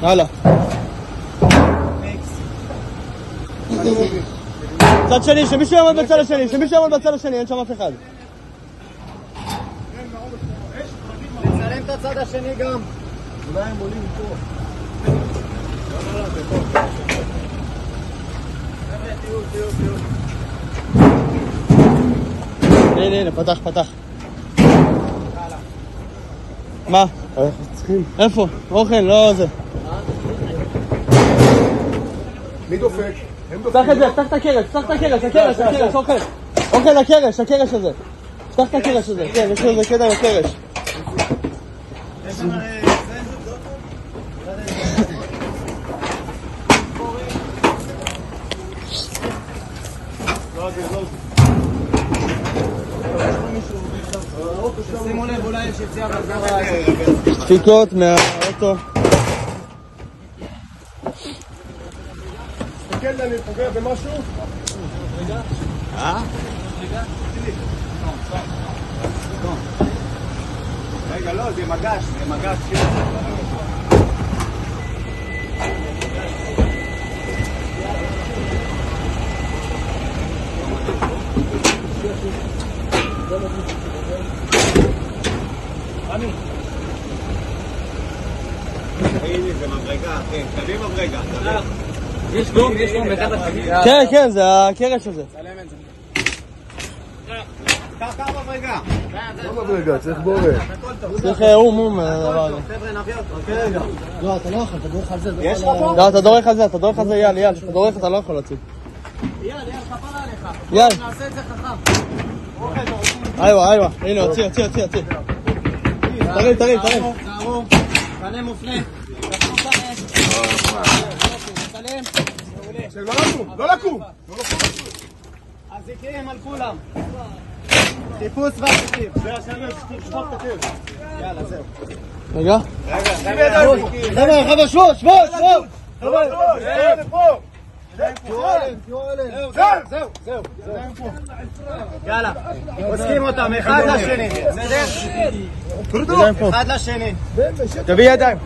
יאללה. צד שני, שמישהו יעמוד בצד השני, אין שם אף אחד. נצלם את הצד השני גם. אולי הם עולים פה. הנה, פתח. מה? איפה? אוכל, לא זה. מי דופק? פתח את זה, פתח את הקרש, אוכל לקרש הזה. פתח את הקרש הזה, כן, יש לו איזה קטע לקרש. שימו לב, אולי יש יציאה בזמן. דפיקות מהאוטו. תסתכל, אני פוגע במשהו? רגע? רגע, לא, זה מגש, הנה, זה מברגה, כן, תביא מברגה. יש דום, באחד השני. כן, זה הקרש הזה. צלם את זה. קח מברגה. לא מברגה, צריך בורא. צריך הדבר הזה. חבר'ה, נביא אותו. רגע. לא, אתה לא יכול, אתה דורך על זה. יש לך פה? לא, אתה דורך על זה, יאל, אתה דורך, אתה לא יכול להציג. יאל, כפרה עליך. יאל. נעשה את זה חכם. איווה, הנה, הוציא. תרים. תערום, פנה מופנה. לא לקום. אזיקים על כולם. חיפוש ואזיקים. זה השני, שפוק את הכיף. יאללה, זהו. רגע. חבר'ה, שבו. זהו. יאללה, עוסקים אותם, אחד לשני. בסדר? אחד לשני. תביא ידיים.